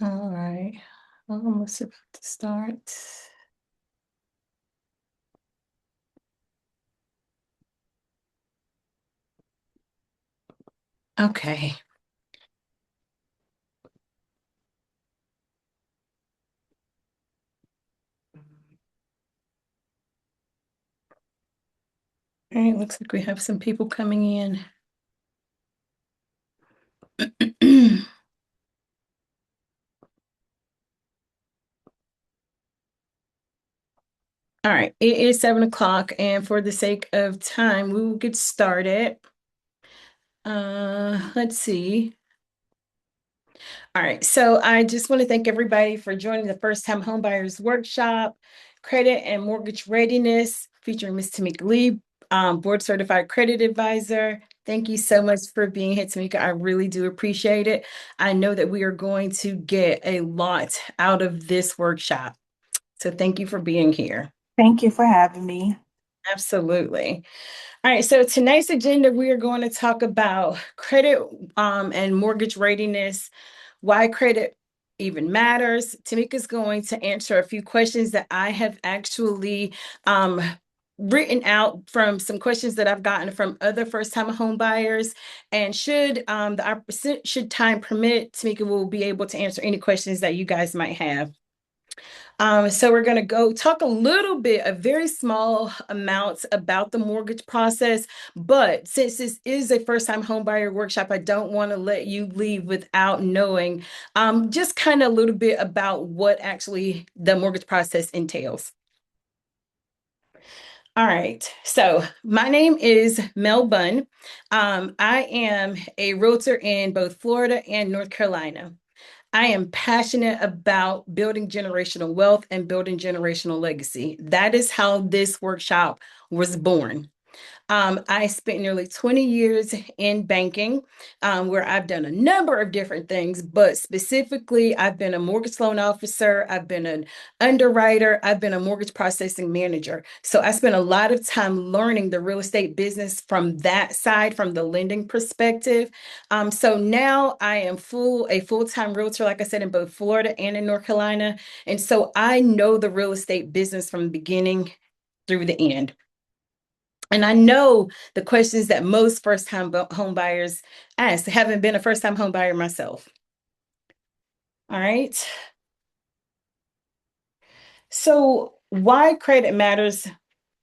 All right. I'm almost about to start. Okay. All right, looks like we have some people coming in. All right, it is 7 o'clock, and for the sake of time, we will get started. Let's see. All right, so I just want to thank everybody for joining the First Time Homebuyers Workshop, Credit and Mortgage Readiness, featuring Ms. Tamecika Lee, Board Certified Credit Advisor. Thank you so much for being here, Tamecika. I really do appreciate it. I know that we are going to get a lot out of this workshop. So thank you for being here. Thank you for having me. Absolutely. All right, so tonight's agenda, we are going to talk about credit and mortgage readiness, why credit even matters. Tamika's going to answer a few questions that I have actually um, written out from some questions that I've gotten from other first-time home buyers. And should time permit, Tamika will be able to answer any questions that you guys might have. So we're going to go talk a little bit, a very small amount about the mortgage process. But since this is a first-time homebuyer workshop, I don't want to let you leave without knowing just kind of a little bit about what actually the mortgage process entails. All right, so my name is Mel Bunn. I am a realtor in both Florida and North Carolina. I am passionate about building generational wealth and building generational legacy. That is how this workshop was born. I spent nearly 20 years in banking, where I've done a number of different things, but specifically, I've been a mortgage loan officer, I've been an underwriter, I've been a mortgage processing manager. So I spent a lot of time learning the real estate business from that side, from the lending perspective. So now I am a full-time realtor, like I said, in both Florida and in North Carolina. And so I know the real estate business from the beginning through the end. And I know the questions that most first-time home buyers ask. I haven't been a first-time home buyer myself. All right. So why credit matters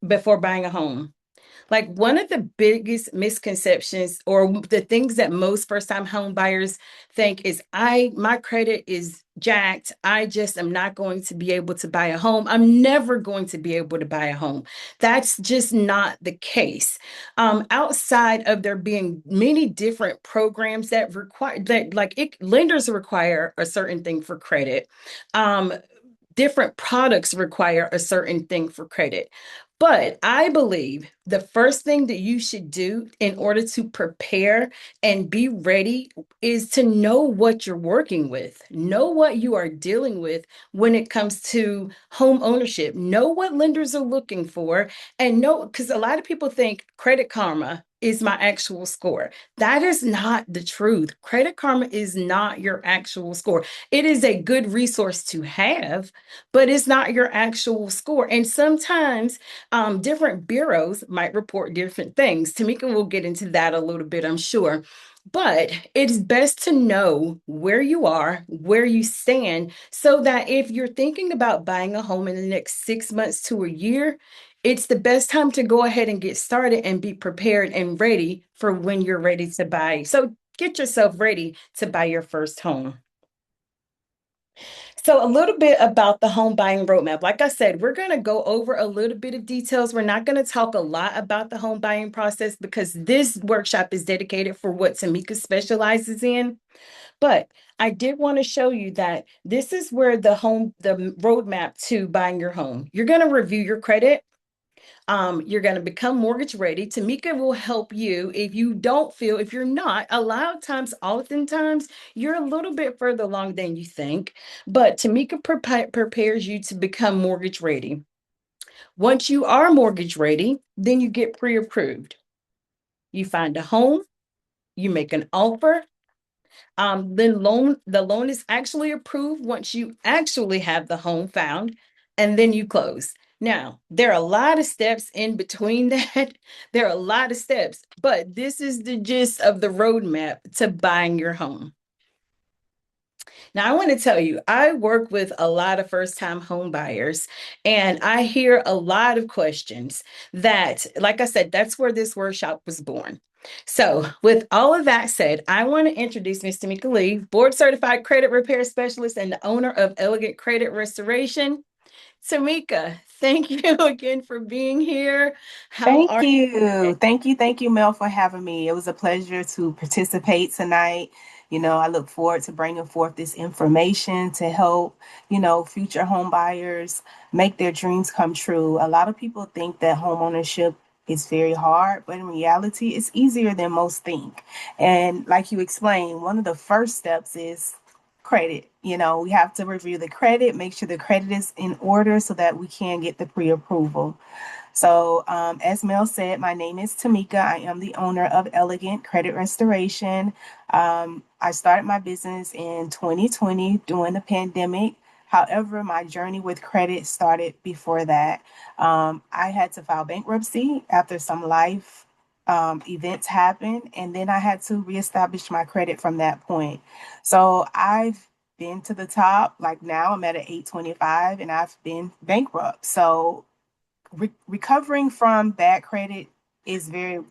before buying a home? Like one of the biggest misconceptions or the things that most first-time home buyers think is my credit is jacked. I just am not going to be able to buy a home. I'm never going to be able to buy a home. That's just not the case. Outside of there being many different programs that require that lenders require a certain thing for credit. Um, Different products require a certain thing for credit. But I believe the first thing that you should do in order to prepare and be ready is to know what you're working with, know what you are dealing with when it comes to home ownership, know what lenders are looking for, and know because a lot of people think Credit Karma is my actual score. That is not the truth. Credit Karma is not your actual score. It is a good resource to have, but it's not your actual score. And sometimes different bureaus might report different things. Tamika will get into that a little bit, I'm sure. But it's best to know where you are, where you stand, so that if you're thinking about buying a home in the next 6 months to a year, it's the best time to go ahead and get started and be prepared and ready for when you're ready to buy. So get yourself ready to buy your first home. So, a little bit about the home buying roadmap. Like I said, we're going to go over a little bit of details. We're not going to talk a lot about the home buying process because this workshop is dedicated for what Tamika specializes in. But I did want to show you that this is where the roadmap to buying your home. You're going to review your credit. You're going to become mortgage ready. Tamika will help you if you don't feel, if you're not, a lot of times, oftentimes, you're a little bit further along than you think. But Tamika prepares you to become mortgage ready. Once you are mortgage ready, then you get pre approved. You find a home, you make an offer, Then the loan is actually approved once you actually have the home found, and then you close. Now, there are a lot of steps in between that. There are a lot of steps, but this is the gist of the roadmap to buying your home. Now, I want to tell you, I work with a lot of first time home buyers, and I hear a lot of questions that, like I said, that's where this workshop was born. So, with all of that said, I want to introduce Ms. Tamecika Lee, board certified credit repair specialist and the owner of Elegant Credit Restoration. Tamecika, thank you again for being here. How Thank are you? you. Thank you, Mel, for having me. It was a pleasure to participate tonight. I look forward to bringing forth this information to help, future home buyers make their dreams come true. A lot of people think that home ownership is very hard, but in reality, it's easier than most think. And like you explained, one of the first steps is credit. We have to review the credit, make sure the credit is in order so that we can get the pre-approval. So, as Mel said, my name is Tamecika. I am the owner of Elegant Credit Restoration. I started my business in 2020 during the pandemic. However, my journey with credit started before that. I had to file bankruptcy after some life events happened, and then I had to reestablish my credit from that point. So, I've been to the top. Like now, I'm at an 825, and I've been bankrupt. So, recovering from bad credit is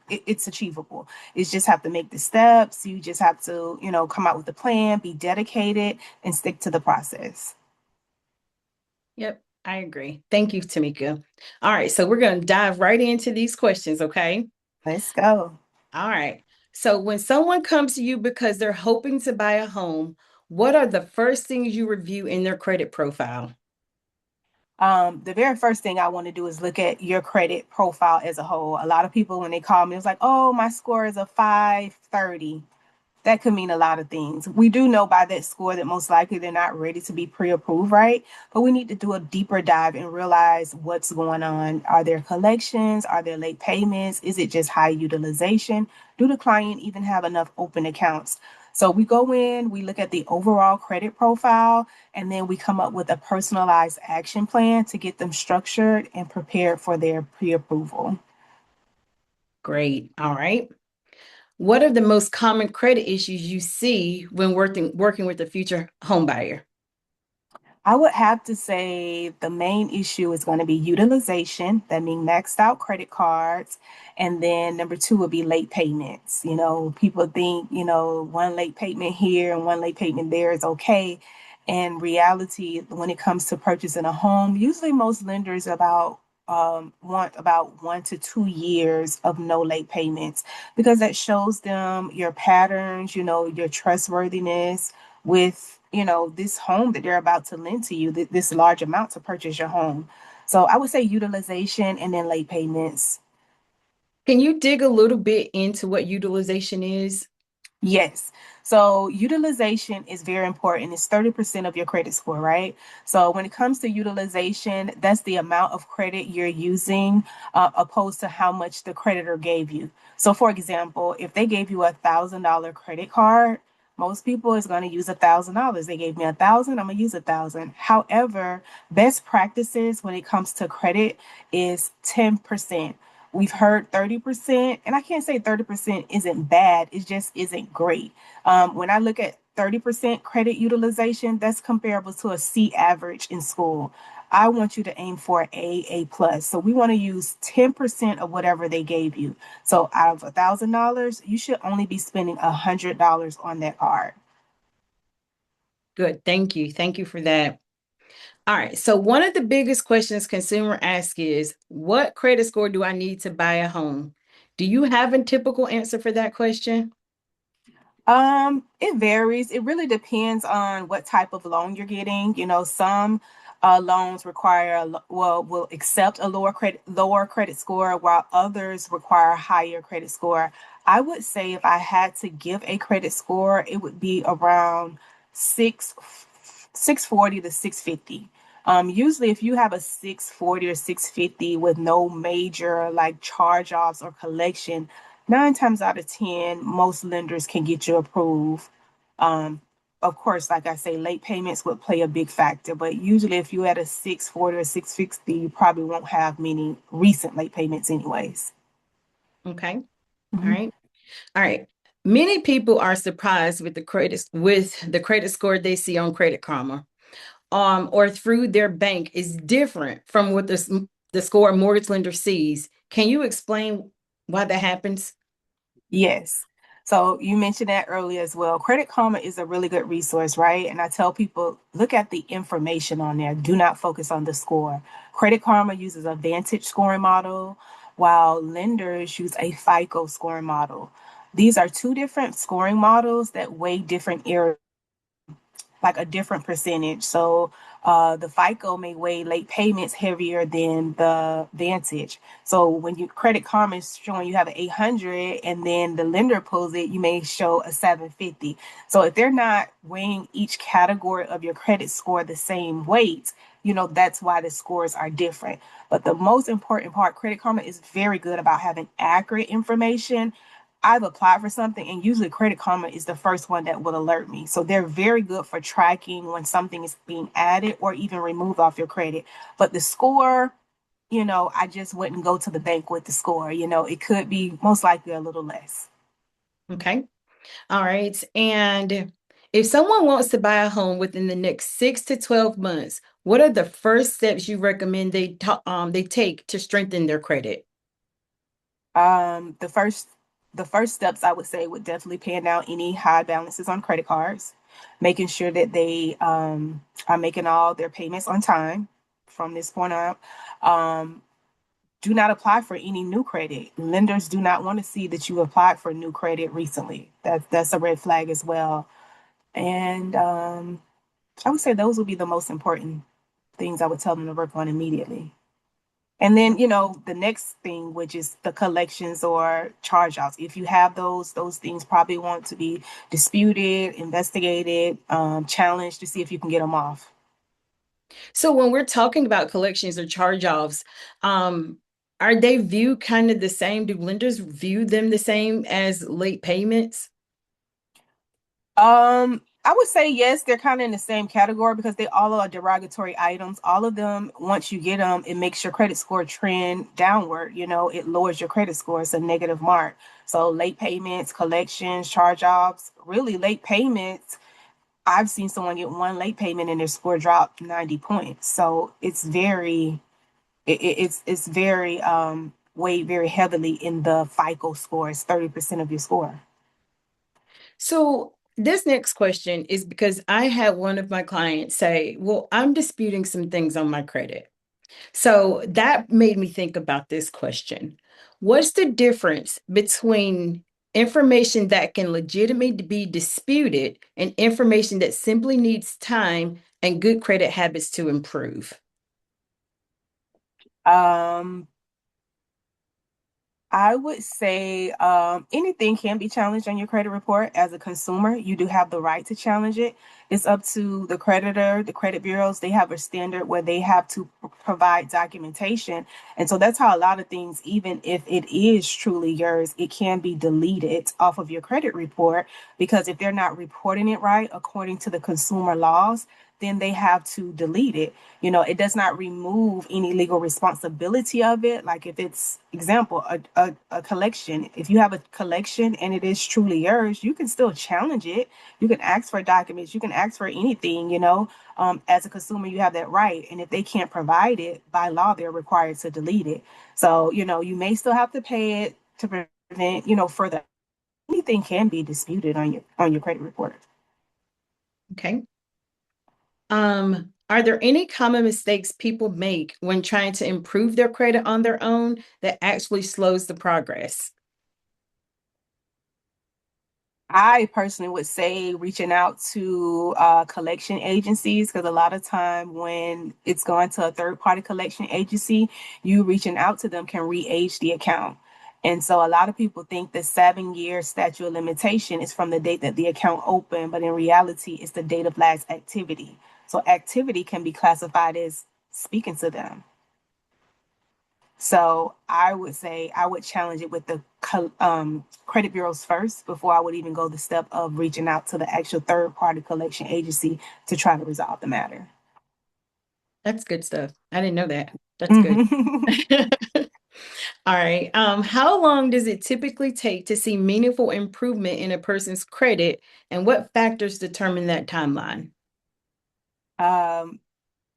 it's achievable. It's just have to make the steps. You just have to, come out with a plan, be dedicated, and stick to the process. Yep, I agree. Thank you, Tamecika. All right, so we're going to dive right into these questions, okay? Let's go. All right. So when someone comes to you because they're hoping to buy a home, what are the first things you review in their credit profile? The very first thing I want to do is look at your credit profile as a whole. A lot of people, when they call me, it's like, oh, my score is a 530. That could mean a lot of things. We do know by that score that most likely they're not ready to be pre-approved, right? But we need to do a deeper dive and realize what's going on. Are there collections? Are there late payments? Is it just high utilization? Do the client even have enough open accounts? So we go in, we look at the overall credit profile, and then we come up with a personalized action plan to get them structured and prepared for their pre-approval. Great. All right. What are the most common credit issues you see when working with a future home buyer? I would have to say the main issue is going to be utilization. That means maxed out credit cards. And then number two would be late payments. People think, one late payment here and one late payment there is okay. In reality, when it comes to purchasing a home, usually most lenders want about 1 to 2 years of no late payments because that shows them your patterns, your trustworthiness with this home that they're about to lend to you, this large amount to purchase your home. So I would say utilization and then late payments. Can you dig a little bit into what utilization is? Yes. So utilization is very important. It's 30% of your credit score, right? So when it comes to utilization, that's the amount of credit you're using opposed to how much the creditor gave you. So for example, if they gave you $1,000 credit card, most people is going to use $1,000. They gave me 1,000, I'm going to use 1,000. However, best practices when it comes to credit is 10%. We've heard 30%, and I can't say 30% isn't bad, it just isn't great. When I look at 30% credit utilization, that's comparable to a C average in school. I want you to aim for A plus. So we want to use 10% of whatever they gave you. So out of $1,000, you should only be spending $100 on that card. Good. Thank you. Thank you for that. All right. So one of the biggest questions consumer ask is, what credit score do I need to buy a home? Do you have a typical answer for that question? It varies. It really depends on what type of loan you're getting. Some loans require will accept a lower credit score, while others require a higher credit score. I would say if I had to give a credit score, it would be around six 640 to 650. Usually, if you have a 640 or 650 with no major like charge offs or collection, 9 times out of 10, most lenders can get you approved. Um, of course, like I say, late payments would play a big factor, but usually if you're at a 640 or 660, you probably won't have many recent late payments anyways. Okay. All Mhm. right. All right. Many people are surprised with the credit score they see on Credit Karma, or through their bank is different from what the score a mortgage lender sees. Can you explain why that happens? Yes. So you mentioned that earlier as well. Credit Karma is a really good resource, right? And I tell people, look at the information on there. Do not focus on the score. Credit Karma uses a Vantage scoring model, while lenders use a FICO scoring model. These are two different scoring models that weigh different areas, like a different percentage. So the FICO may weigh late payments heavier than the Vantage. So when your Credit Karma is showing you have an 800 and then the lender pulls it, you may show a 750. So if they're not weighing each category of your credit score the same weight, that's why the scores are different. But the most important part, Credit Karma is very good about having accurate information. I've applied for something, and usually Credit Karma is the first one that will alert me. So they're very good for tracking when something is being added or even removed off your credit. But the score, I just wouldn't go to the bank with the score. It could be most likely a little less. Okay. All right. And if someone wants to buy a home within the next 6 to 12 months, what are the first steps you recommend they take to strengthen their credit? Um, the first the first steps I would say would definitely paying down any high balances on credit cards, making sure that they are making all their payments on time from this point out. Um, do not apply for any new credit. Lenders do not want to see that you applied for new credit recently. That's a red flag as well. And I would say those would be the most important things I would tell them to work on immediately. And then, the next thing, which is the collections or charge offs. If you have those things probably want to be disputed, investigated, challenged to see if you can get them off. So when we're talking about collections or charge-offs, um, are they viewed kind of the same? Do lenders view them the same as late payments? I would say yes, they're kind of in the same category because they all are derogatory items. All of them, once you get them, it makes your credit score trend downward. It lowers your credit score. It's a negative mark. So late payments, collections, charge-offs, really late payments. I've seen someone get one late payment and their score dropped 90 points. So it's very weighed very heavily in the FICO score. It's 30% of your score. So this next question is because I had one of my clients say, "Well, I'm disputing some things on my credit." So that made me think about this question. What's the difference between information that can legitimately be disputed and information that simply needs time and good credit habits to improve? Um, I would say anything can be challenged on your credit report. As a consumer, you do have the right to challenge it. It's up to the creditor, the credit bureaus. They have a standard where they have to provide documentation. And so that's how a lot of things, even if it is truly yours, it can be deleted off of your credit report because if they're not reporting it right according to the consumer laws, then they have to delete it. It does not remove any legal responsibility of it. Like if it's, example, a collection, if you have a collection and it is truly yours, you can still challenge it. You can ask for documents, you can ask for anything. As a consumer, you have that right. And if they can't provide it by law, they're required to delete it. So, you may still have to pay it to prevent, further. Anything can be disputed on your credit report. Okay. Are there any common mistakes people make when trying to improve their credit on their own that actually slows the progress? I personally would say reaching out to collection agencies because a lot of time when it's going to a third party collection agency, you reaching out to them can re-age the account. And so a lot of people think the 7 year statute of limitation is from the date that the account opened, but in reality, it's the date of last activity. So activity can be classified as speaking to them. So I would say I would challenge it with the credit bureaus first before I would even go the step of reaching out to the actual third party collection agency to try to resolve the matter. That's good stuff. I didn't know that. That's good. Mhm. All right. How long does it typically take to see meaningful improvement in a person's credit, and what factors determine that timeline? um,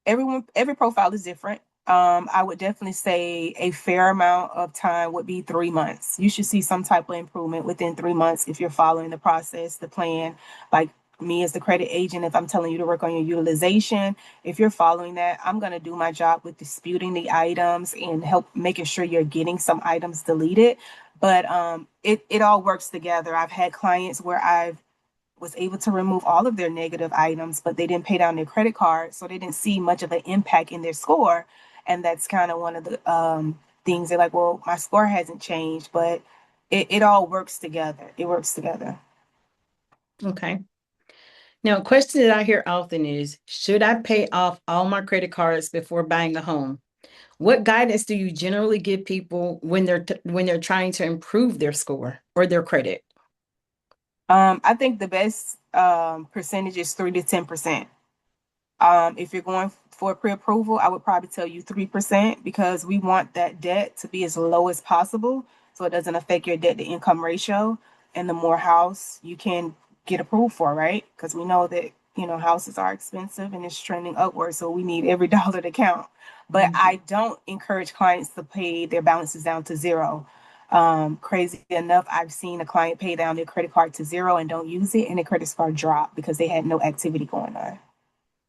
every profile is different. I would definitely say a fair amount of time would be 3 months. You should see some type of improvement within 3 months if you're following the process, the plan. Like me as the credit agent, if I'm telling you to work on your utilization, if you're following that, I'm going to do my job with disputing the items and help making sure you're getting some items deleted. But it all works together. I've had clients where I've was able to remove all of their negative items, but they didn't pay down their credit card, so they didn't see much of an impact in their score. And that's kind of one of the things they're like, well, my score hasn't changed, but it all works together. It works together. Okay. Now, a question that I hear often is, should I pay off all my credit cards before buying a home? What guidance do you generally give people when they're trying to improve their score or their credit? I think the best percentage is 3 to 10%. If you're going for pre-approval, I would probably tell you 3% because we want that debt to be as low as possible so it doesn't affect your debt to income ratio. And the more house you can get approved for, right? Because we know that, houses are expensive and it's trending upward. So we need every dollar to count. But Mhm. I don't encourage clients to pay their balances down to zero. Crazy enough, I've seen a client pay down their credit card to zero and don't use it, and their credit score drop because they had no activity going on.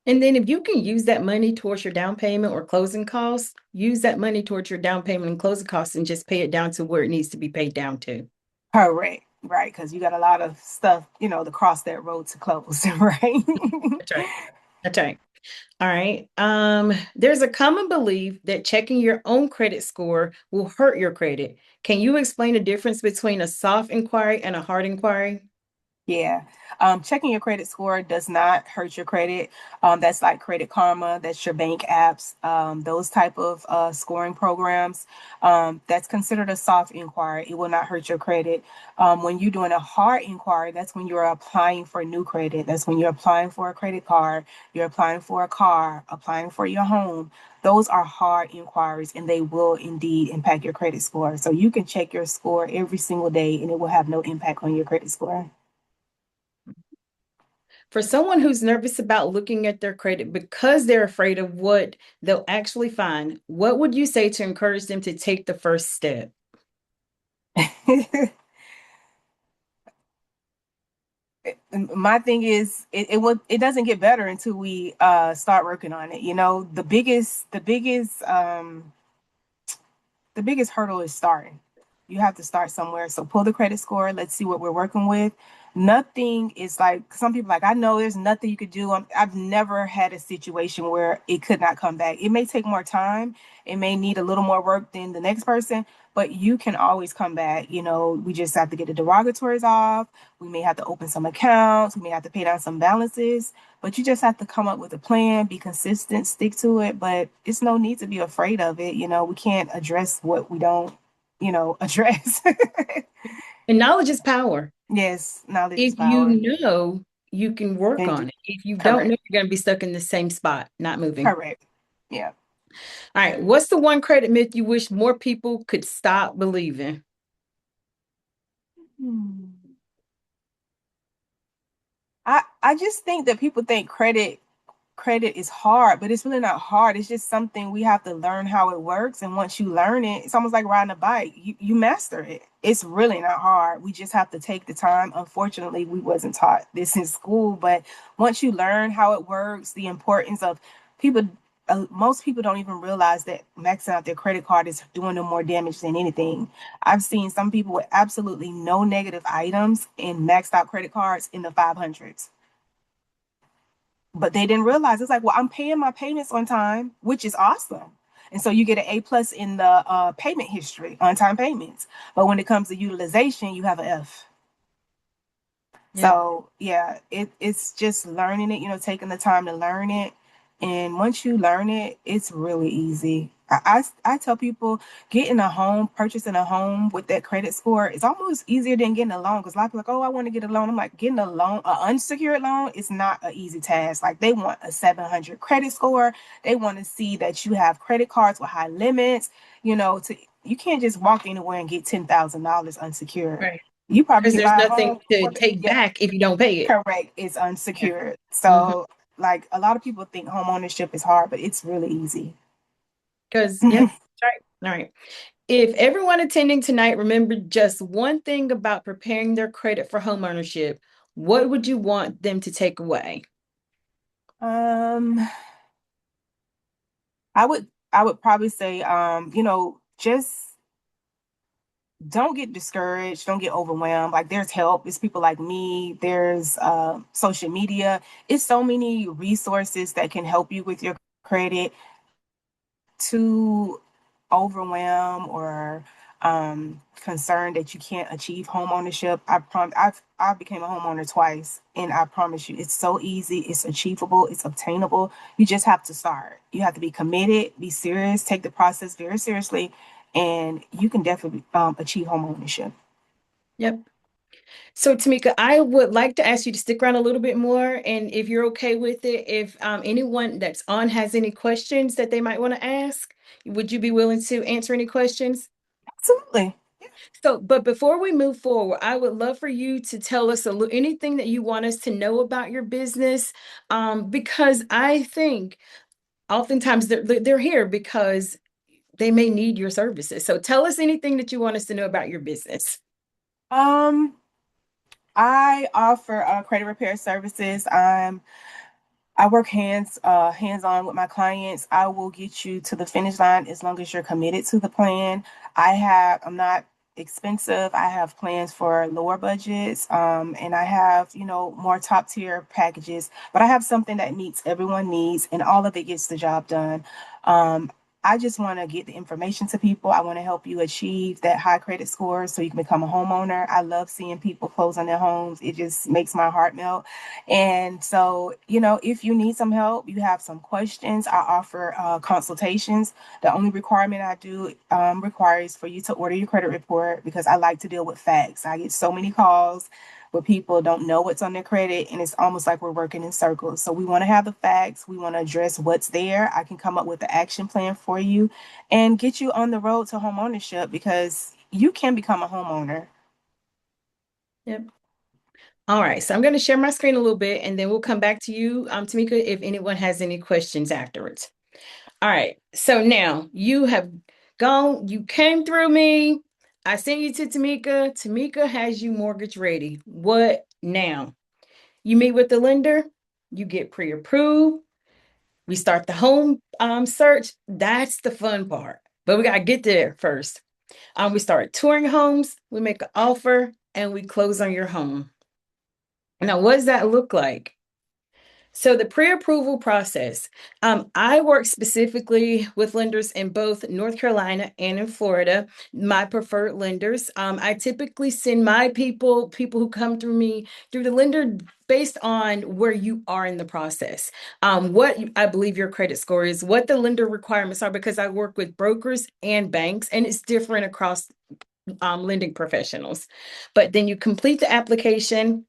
And then if you can use that money towards your down payment or closing costs, use that money towards your down payment and closing costs and just pay it down to where it needs to be paid down to. Correct. Right. Because you got a lot of stuff, to cross that road to close. Right. That's right. That's right. All right. There's a common belief that checking your own credit score will hurt your credit. Can you explain the difference between a soft inquiry and a hard inquiry? Yeah. Checking your credit score does not hurt your credit. That's like Credit Karma, that's your bank apps, those type of scoring programs. That's considered a soft inquiry. It will not hurt your credit. When you're doing a hard inquiry, that's when you're applying for new credit. That's when you're applying for a credit card, you're applying for a car, applying for your home. Those are hard inquiries and they will indeed impact your credit score. So you can check your score every single day and it will have no impact on your credit score. For someone who's nervous about looking at their credit because they're afraid of what they'll actually find, what would you say to encourage them to take the first step? My thing is it doesn't get better until we start working on it. The biggest hurdle is starting. You have to start somewhere. So pull the credit score. Let's see what we're working with. Nothing is like some people like, I know there's nothing you could do. I've never had a situation where it could not come back. It may take more time. It may need a little more work than the next person, but you can always come back. We just have to get the derogatories off. We may have to open some accounts. We may have to pay down some balances, but you just have to come up with a plan, be consistent, stick to it. But it's no need to be afraid of it. We can't address what we don't, address. And knowledge is power. Yes, knowledge is If you power. know, you can work And on it. If you don't know, correct, you're going to be stuck in the same spot, not moving. correct. Yeah. All right. What's the one credit myth you wish more people could stop believing? Hmm. I just think that people think credit is hard, but it's really not hard. It's just something we have to learn how it works. And once you learn it, it's almost like riding a bike. You master it. It's really not hard. We just have to take the time. Unfortunately, we wasn't taught this in school, but once you learn how it works, the importance of people, most people don't even realize that maxing out their credit card is doing them more damage than anything. I've seen some people with absolutely no negative items and maxed out credit cards in the 500s, but they didn't realize. It's like, well, I'm paying my payments on time, which is awesome. And so you get an A+ in the payment history, on time payments. But when it comes to utilization, you have an F. Yep. So yeah, it's just learning it, taking the time to learn it. And once you learn it, it's really easy. I tell people getting a home, purchasing a home with that credit score is almost easier than getting a loan because a lot of people are like, oh, I want to get a loan. I'm like, getting a loan, an unsecured loan is not an easy task. Like they want a 700 credit score. They want to see that you have credit cards with high limits. You can't just walk anywhere and get $10,000 unsecured. Right. You probably Because can there's buy a nothing home to for the, take yeah, back if you don't pay it. correct. It's Yeah. unsecured. Mhm. So like a lot of people think home ownership is hard, but it's really easy. Because, yep, right. All right. If everyone attending tonight remembered just one thing about preparing their credit for homeownership, what would you want them to take away? Um, I would probably say, just don't get discouraged, don't get overwhelmed. Like there's help. It's people like me. There's social media. It's so many resources that can help you with your credit. To overwhelm or concerned that you can't achieve home ownership. I became a homeowner twice, and I promise you, it's so easy. It's achievable. It's obtainable. You just have to start. You have to be committed, be serious, take the process very seriously, and you can definitely achieve home ownership. Yep. So, Tameka, I would like to ask you to stick around a little bit more. And if you're okay with it, if anyone that's on has any questions that they might want to ask, would you be willing to answer any questions? Absolutely. So, but before we move forward, I would love for you to tell us anything that you want us to know about your business, because I think oftentimes they're here because they may need your services. So, tell us anything that you want us to know about your business. Um, I offer credit repair services. I work hands on with my clients. I will get you to the finish line as long as you're committed to the plan. I'm not expensive. I have plans for lower budgets, and I have, more top tier packages, but I have something that meets everyone needs and all of it gets the job done. Um, I just want to get the information to people. I want to help you achieve that high credit score so you can become a homeowner. I love seeing people close on their homes. It just makes my heart melt. And so, if you need some help, you have some questions, I offer consultations. The only requirement I do requires for you to order your credit report because I like to deal with facts. I get so many calls where people don't know what's on their credit, and it's almost like we're working in circles. So we want to have the facts. We want to address what's there. I can come up with the action plan for you and get you on the road to home ownership because you can become a homeowner. Yep. All right, so I'm going to share my screen a little bit and then we'll come back to you, Tameka, if anyone has any questions afterwards. All right, so now you have you came through me. I sent you to Tameka. Tameka has you mortgage ready. What now? You meet with the lender, you get pre-approved, we start the home search. That's the fun part, but we got to get there first. We start touring homes, we make an offer, and we close on your home. Now, what does that look like? So the pre-approval process, I work specifically with lenders in both North Carolina and in Florida, my preferred lenders. I typically send my people who come through me, through the lender based on where you are in the process. What I believe your credit score is, what the lender requirements are, because I work with brokers and banks, and it's different across lending professionals. But then you complete the application,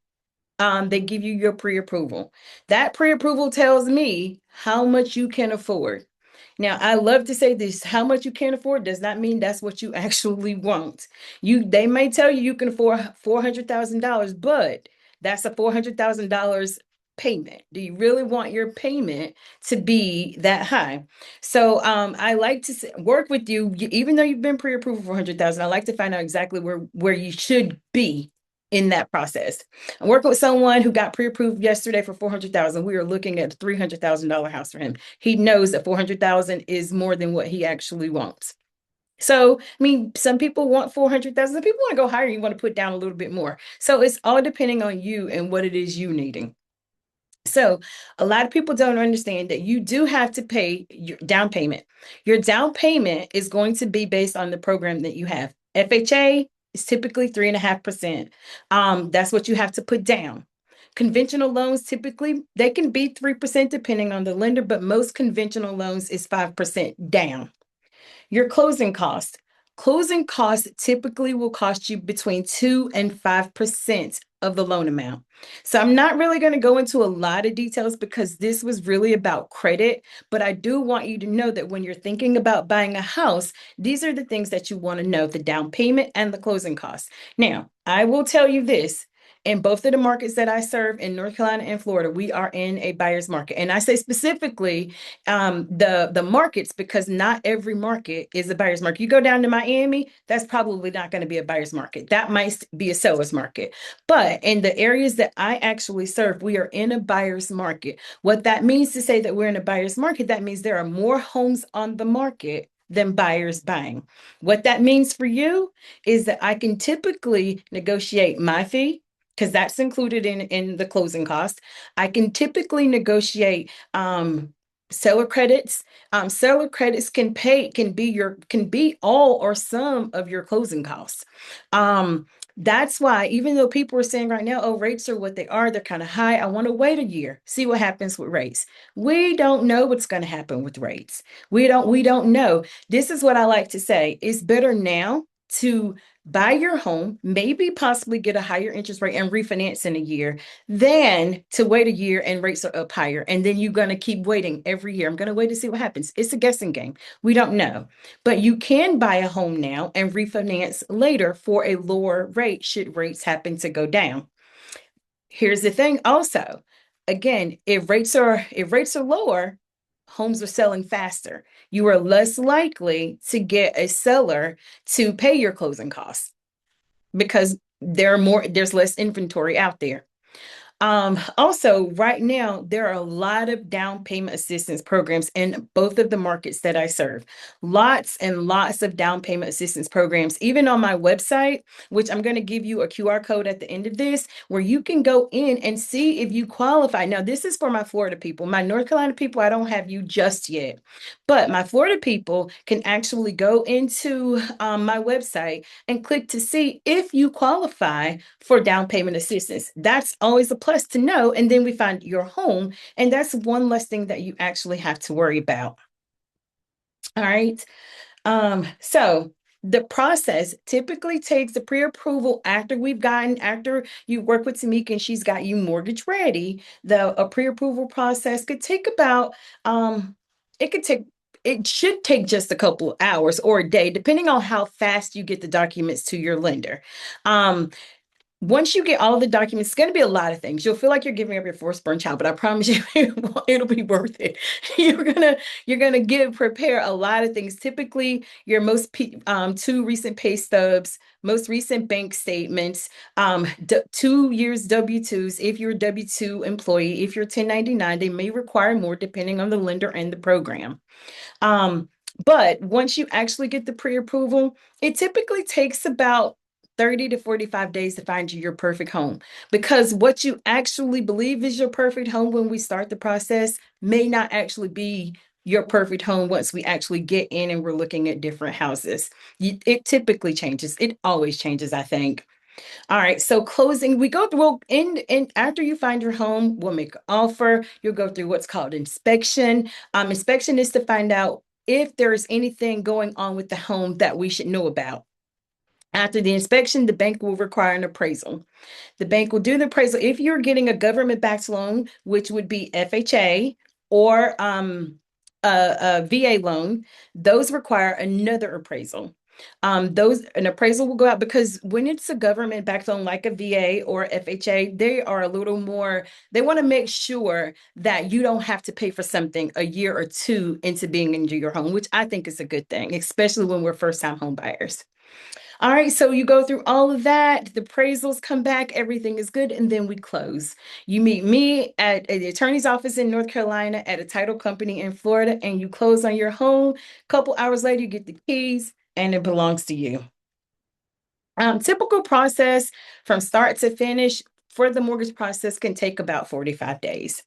they give you your pre-approval. That pre-approval tells me how much you can afford. Now, I love to say this, how much you can afford does not mean that's what you actually want. They may tell you you can afford $400,000, but that's a $400,000 payment. Do you really want your payment to be that high? So, I like to work with you, even though you've been pre-approved for 400,000. I like to find out exactly where you should be in that process. I'm working with someone who got pre-approved yesterday for 400,000. We are looking at a $300,000 house for him. He knows that 400,000 is more than what he actually wants. So, I mean, some people want 400,000. Some people want to go higher. You want to put down a little bit more. So it's all depending on you and what it is you needing. So, a lot of people don't understand that you do have to pay your down payment. Your down payment is going to be based on the program that you have. FHA is typically 3.5%. That's what you have to put down. Conventional loans typically they can be 3% depending on the lender, but most conventional loans is 5% down. Your closing cost. Closing costs typically will cost you between 2 and 5% of the loan amount. So I'm not really going to go into a lot of details because this was really about credit, but I do want you to know that when you're thinking about buying a house, these are the things that you want to know, the down payment and the closing costs. Now, I will tell you this. In both of the markets that I serve in North Carolina and Florida, we are in a buyer's market. And I say specifically the markets because not every market is a buyer's market. You go down to Miami, that's probably not going to be a buyer's market. That might be a seller's market. But in the areas that I actually serve, we are in a buyer's market. What that means to say that we're in a buyer's market, that means there are more homes on the market than buyers buying. What that means for you is that I can typically negotiate my fee because that's included in the closing cost. I can typically negotiate seller credits. Seller credits can be all or some of your closing costs. That's why even though people are saying right now, oh, rates are what they are, they're kind of high. I want to wait a year, see what happens with rates. We don't know what's going to happen with rates. We don't know. This is what I like to say. It's better now to buy your home, maybe possibly get a higher interest rate and refinance in a year, than to wait a year and rates are up higher. And then you're going to keep waiting every year. I'm going to wait to see what happens. It's a guessing game. We don't know. But you can buy a home now and refinance later for a lower rate should rates happen to go down. Here's the thing also. Again, if rates are lower, homes are selling faster. You are less likely to get a seller to pay your closing costs because there's less inventory out there. Also, right now, there are a lot of down payment assistance programs in both of the markets that I serve. Lots and lots of down payment assistance programs, even on my website, which I'm going to give you a QR code at the end of this, where you can go in and see if you qualify. Now, this is for my Florida people. My North Carolina people, I don't have you just yet. But my Florida people can actually go into my website and click to see if you qualify for down payment assistance. That's always a plus to know. And then we find your home, and that's one less thing that you actually have to worry about. All right. So the process typically takes the pre-approval after you work with Tamecika and she's got you mortgage ready. A pre-approval process could take about it could take it should take just a couple of hours or a day, depending on how fast you get the documents to your lender. Um, Once you get all of the documents, it's going to be a lot of things. You'll feel like you're giving up your firstborn child, but I promise you, it'll be worth it. You're gonna get prepare a lot of things. Typically, your two recent pay stubs, most recent bank statements, 2 years W-2s. If you're a W-2 employee, if you're 1099, they may require more depending on the lender and the program. Um, but once you actually get the pre-approval, it typically takes about 30 to 45 days to find you your perfect home because what you actually believe is your perfect home when we start the process may not actually be your perfect home once we actually get in and we're looking at different houses. It typically changes. It always changes, I think. All right, so closing, we go through, well, and after you find your home, we'll make an offer. You'll go through what's called inspection. Inspection is to find out if there's anything going on with the home that we should know about. After the inspection, the bank will require an appraisal. The bank will do the appraisal. If you're getting a government-backed loan, which would be FHA or a VA loan, those require another appraisal. An appraisal will go out because when it's a government-backed loan like a VA or FHA, they are a little more, they want to make sure that you don't have to pay for something a year or two into being into your home, which I think is a good thing, especially when we're first-time home buyers. All right, so you go through all of that, the appraisals come back, everything is good, and then we close. You meet me at the attorney's office in North Carolina, at a title company in Florida, and you close on your home. A couple hours later, you get the keys, and it belongs to you. Typical process from start to finish for the mortgage process can take about 45 days.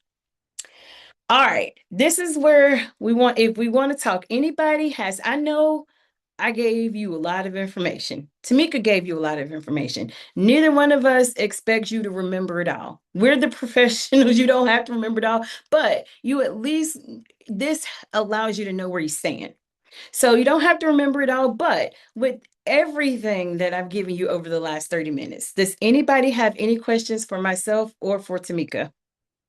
All right, this is where if we want to talk, I know I gave you a lot of information. Tamecika gave you a lot of information. Neither one of us expects you to remember it all. We're the professionals. You don't have to remember it all, but this allows you to know where you stand. So you don't have to remember it all, but with everything that I've given you over the last 30 minutes, does anybody have any questions for myself or for Tameka?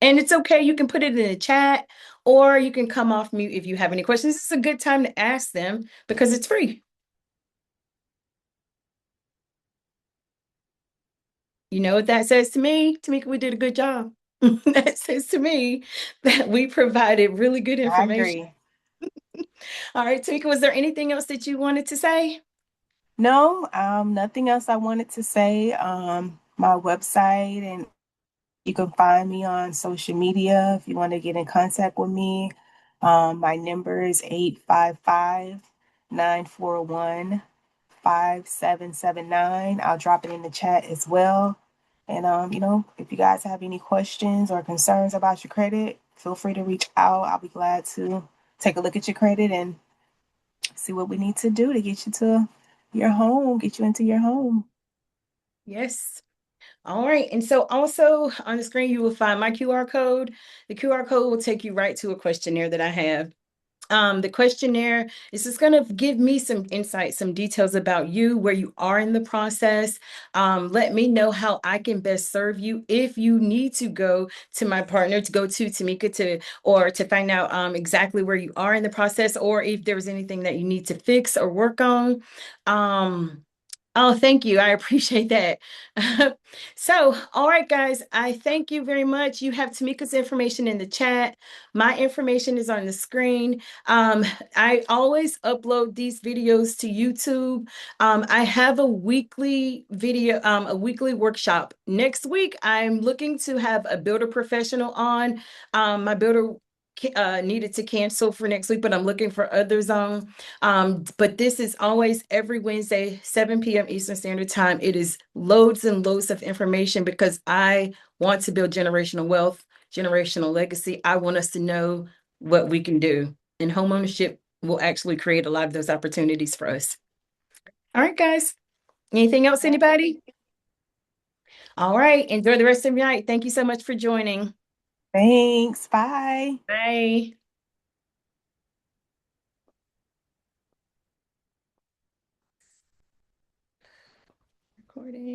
And it's okay, you can put it in the chat or you can come off mute if you have any questions. This is a good time to ask them because it's free. You know what that says to me? Tameka, we did a good job. That says to me that we provided really good I information. agree. All right, Tameka, was there anything else that you wanted to say? No, nothing else I wanted to say. My website, and you can find me on social media if you want to get in contact with me. My number is 855-941-5779. I'll drop it in the chat as well. And if you guys have any questions or concerns about your credit, feel free to reach out. I'll be glad to take a look at your credit and see what we need to do to get you to your home, get you into your home. Yes. All right. And so also on the screen, you will find my QR code. The QR code will take you right to a questionnaire that I have. The questionnaire is just going to give me some insight, some details about you, where you are in the process. Let me know how I can best serve you. If you need to go to my partner, to go to Tameka or to find out exactly where you are in the process, or if there was anything that you need to fix or work on. Oh, thank you. I appreciate that. So, all right, guys, I thank you very much. You have Tameka's information in the chat. My information is on the screen. Um, I always upload these videos to YouTube. I have a weekly video, a weekly workshop. Next week, I'm looking to have a builder professional on. My builder needed to cancel for next week, but I'm looking for others on. But this is always every Wednesday, 7 p.m. Eastern Standard Time. It is loads and loads of information because I want to build generational wealth, generational legacy. I want us to know what we can do. And homeownership will actually create a lot of those opportunities for us. All right, guys. Anything else, anybody? All right. Enjoy the rest of your night. Thank you so much for joining. Thanks. Bye. Bye. Recording.